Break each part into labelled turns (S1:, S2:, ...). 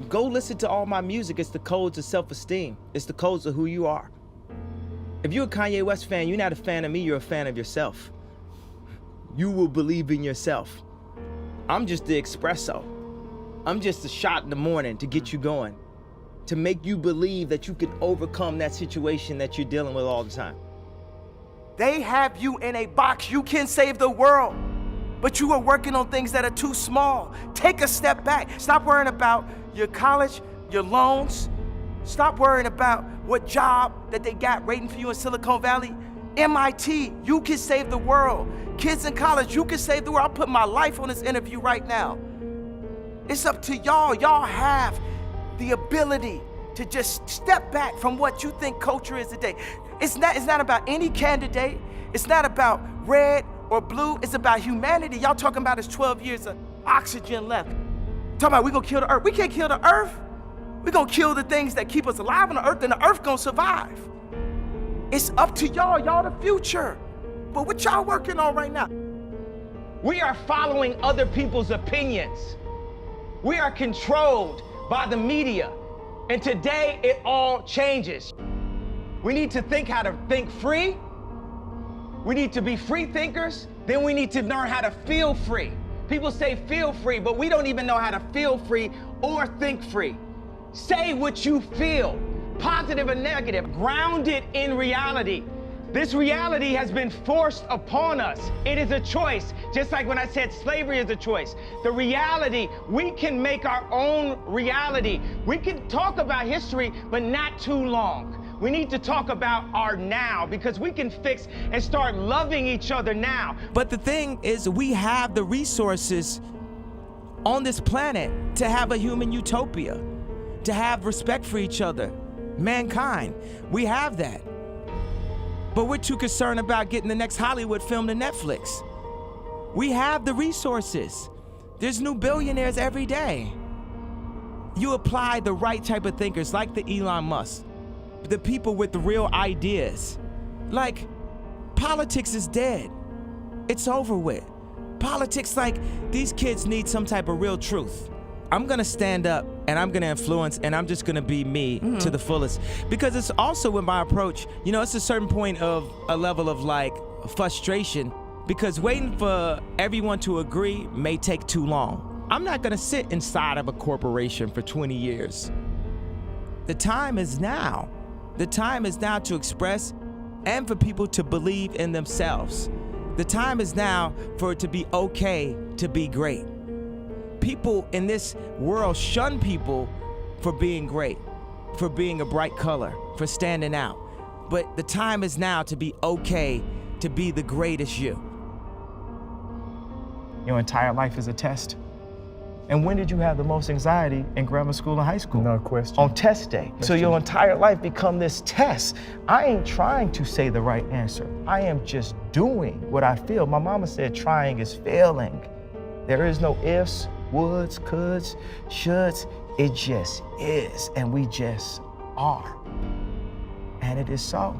S1: Go listen to all my music. It's the codes of self-esteem. It's the codes of who you are. If you're a Kanye West fan, you're not a fan of me, you're a fan of yourself. You will believe in yourself. I'm just the espresso. I'm just a shot in the morning to get you going, to make you believe that you can overcome that situation that you're dealing with all the time. They have you in a box. You can save the world, but you are working on things that are too small. Take a step back. Stop worrying about your college, your loans. Stop worrying about what job that they got waiting for you in Silicon Valley. MIT, you can save the world. Kids in college, you can save the world. I'm putting my life on this interview right now. It's up to y'all. Y'all have the ability to just step back from what you think culture is today. It's not about any candidate. It's not about red or blue. It's about humanity. Y'all talking about is 12 years of oxygen left. Talking about we gonna kill the earth. We can't kill the earth. We gonna kill the things that keep us alive on the earth, and the earth gonna survive. It's up to y'all. Y'all the future. But what y'all working on right now? We are following other people's opinions. We are controlled by the media. And today it all changes. We need to think how to think free. We need to be free thinkers. Then we need to learn how to feel free. People say feel free, but we don't even know how to feel free or think free. Say what you feel, positive or negative, grounded in reality. This reality has been forced upon us. It is a choice. Just like when I said slavery is a choice. The reality, we can make our own reality. We can talk about history, but not too long. We need to talk about our now, because we can fix and start loving each other now. But the thing is, we have the resources on this planet to have a human utopia, to have respect for each other, mankind. We have that. But we're too concerned about getting the next Hollywood film to Netflix. We have the resources. There's new billionaires every day. You apply the right type of thinkers, like the Elon Musk, the people with the real ideas. Like, politics is dead. It's over with. Politics, like, these kids need some type of real truth. I'm gonna stand up and I'm gonna influence, and I'm just gonna be me to the fullest. Because it's also with my approach, you know, it's a certain point of a level of like frustration, because waiting for everyone to agree may take too long. I'm not gonna sit inside of a corporation for 20 years. The time is now. The time is now to express and for people to believe in themselves. The time is now for it to be okay to be great. People in this world shun people for being great, for being a bright color, for standing out. But the time is now to be okay to be the greatest you. Your entire life is a test. And when did you have the most anxiety in grammar school and high school?
S2: No question.
S1: On test day. So your entire life become this test. I ain't trying to say the right answer. I am just doing what I feel. My mama said trying is failing. There is no ifs, woulds, coulds, shoulds. It just is, and we just are. And it is so.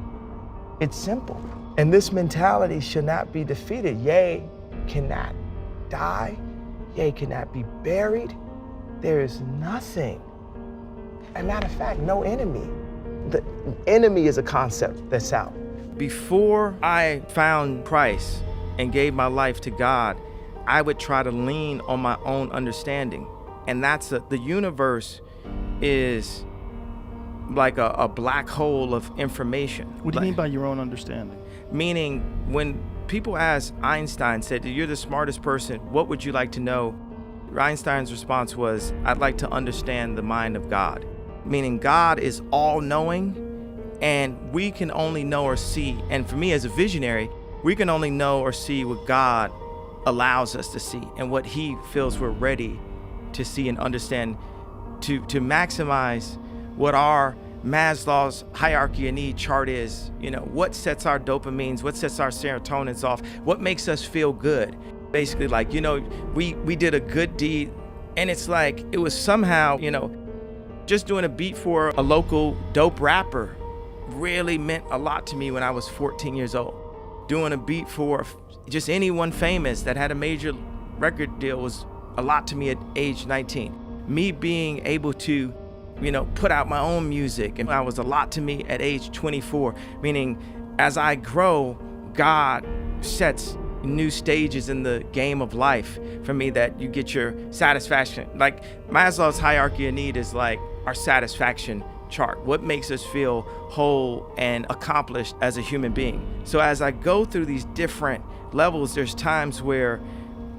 S1: It's simple. And this mentality should not be defeated. Yea, cannot die. Yea, cannot be buried. There is nothing. As a matter of fact, no enemy. The enemy is a concept that's out. Before I found Christ and gave my life to God, I would try to lean on my own understanding. And that's the universe is like a black hole of information.
S2: What do you mean by your own understanding?
S1: Meaning, when people ask Einstein, said, you're the smartest person, what would you like to know? Einstein's response was, I'd like to understand the mind of God. Meaning God is all-knowing, and we can only know or see, and for me as a visionary, we can only know or see what God allows us to see and what he feels we're ready to see and understand, to maximize what our Maslow's hierarchy of need chart is. You know, what sets our dopamines, what sets our serotonins off, what makes us feel good. Basically, like, you know, we did a good deed, and it's like it was somehow, you know, just doing a beat for a local dope rapper really meant a lot to me when I was 14 years old. Doing a beat for just anyone famous that had a major record deal was a lot to me at age 19. me being able to, put out my own music. And that was a lot to me at age 24, meaning as I grow, God sets new stages in the game of life for me that you get your satisfaction. Like Maslow's hierarchy of need is like our satisfaction chart. What makes us feel whole and accomplished as a human being? So as I go through these different levels, there's times where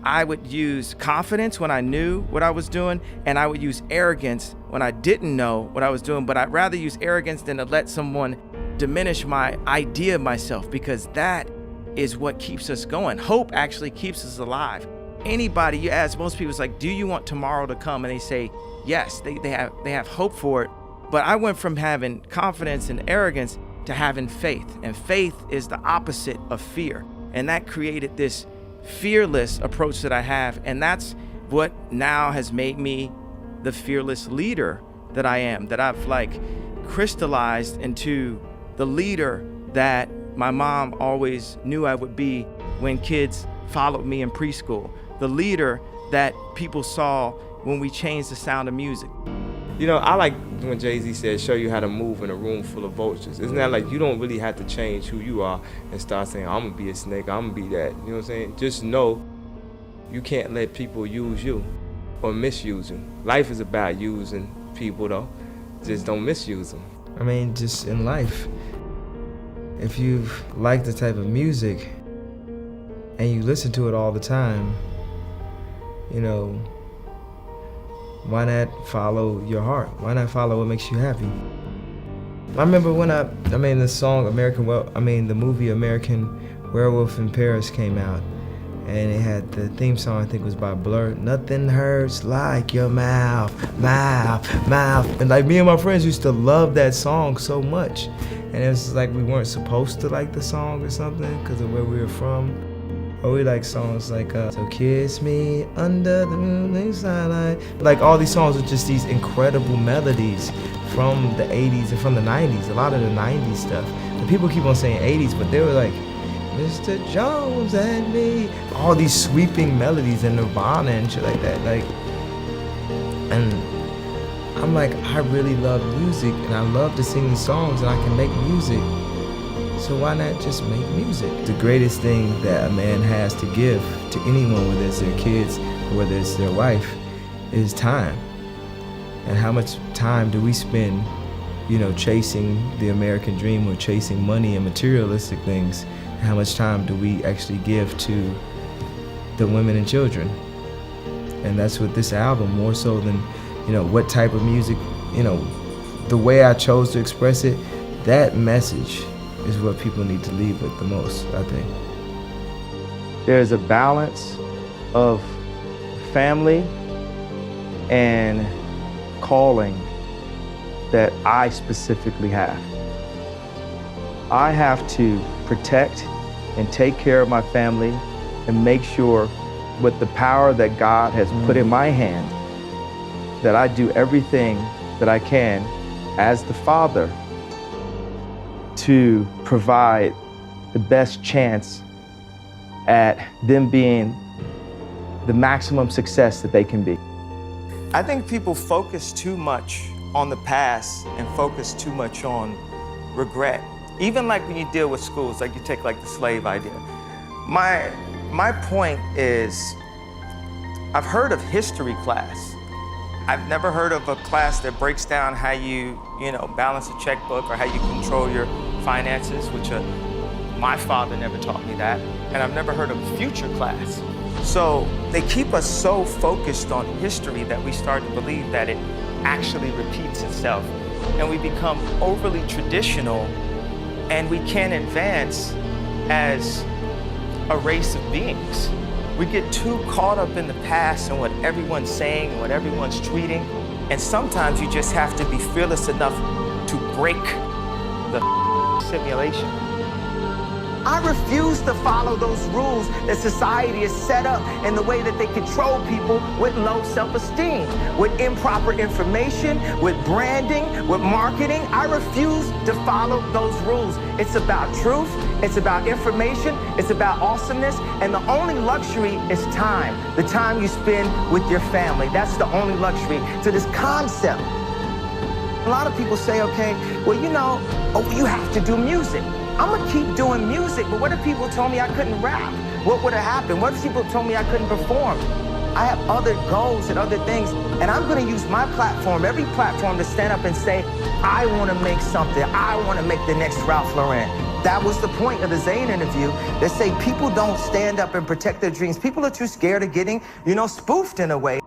S1: I would use confidence when I knew what I was doing, and I would use arrogance when I didn't know what I was doing. But I'd rather use arrogance than to let someone diminish my idea of myself, because that is what keeps us going. Hope actually keeps us alive. Anybody you ask, most people, it's like, do you want tomorrow to come? And they say yes. They have hope for it. But I went from having confidence and arrogance to having faith. And faith is the opposite of fear. And that created this fearless approach that I have. And that's what now has made me the fearless leader that I am, that I've crystallized into the leader that my mom always knew I would be when kids followed me in preschool. The leader that people saw when we changed the sound of music.
S3: I like when Jay-Z said, show you how to move in a room full of vultures. Isn't that like you don't really have to change who you are and start saying, I'm gonna be a snake, I'm gonna be that. You know what I'm saying? Just know you can't let people use you or misuse you. Life is about using people though. Just don't misuse them.
S4: I mean, just in life, if you like the type of music and you listen to it all the time, why not follow your heart? Why not follow what makes you happy? I remember when the movie American Werewolf in Paris came out, and it had the theme song, I think it was by Blur, Nothing Hurts Like Your Mouth. And me and my friends used to love that song so much. And it was like we weren't supposed to like the song or something because of where we were from. Or we like songs like So Kiss Me Under the Moonlit Starlight. Like all these songs are just these incredible melodies from the 80s and from the 90s, a lot of the 90s stuff. And people keep on saying 80s, but they were like, Mr. Jones and me. All these sweeping melodies and Nirvana and shit like that. And I'm like, I really love music and I love to sing these songs and I can make music. So why not just make music? The greatest thing that a man has to give to anyone, whether it's their kids or whether it's their wife, is time. And how much time do we spend, chasing the American dream or chasing money and materialistic things? And how much time do we actually give to the women and children? And that's what this album, more so than, what type of music, the way I chose to express it, that message is what people need to leave with the most, I think.
S1: There's a balance of family and calling that I specifically have. I have to protect and take care of my family and make sure with the power that God has put in my hand that I do everything that I can as the father to provide the best chance at them being the maximum success that they can be. I think people focus too much on the past and focus too much on regret. Even like when you deal with schools, like you take like the slave idea. My point is, I've heard of history class. I've never heard of a class that breaks down how you balance a checkbook or how you control your finances, which my father never taught me that. And I've never heard of a future class. So they keep us so focused on history that we start to believe that it actually repeats itself. And we become overly traditional and we can't advance as a race of beings. We get too caught up in the past and what everyone's saying, what everyone's tweeting. And sometimes you just have to be fearless enough to break the simulation. I refuse to follow those rules that society has set up in the way that they control people with low self-esteem, with improper information, with branding, with marketing. I refuse to follow those rules. It's about truth, it's about information, it's about awesomeness, and the only luxury is time. The time you spend with your family. That's the only luxury to this concept. A lot of people say, okay, well, you know, you have to do music. I'm gonna keep doing music, but what if people told me I couldn't rap? What would have happened? What if people told me I couldn't perform? I have other goals and other things, and I'm gonna use my platform, every platform, to stand up and say, I wanna make something. I wanna make the next Ralph Lauren. That was the point of the Zayn interview. They say people don't stand up and protect their dreams. People are too scared of getting, spoofed in a way.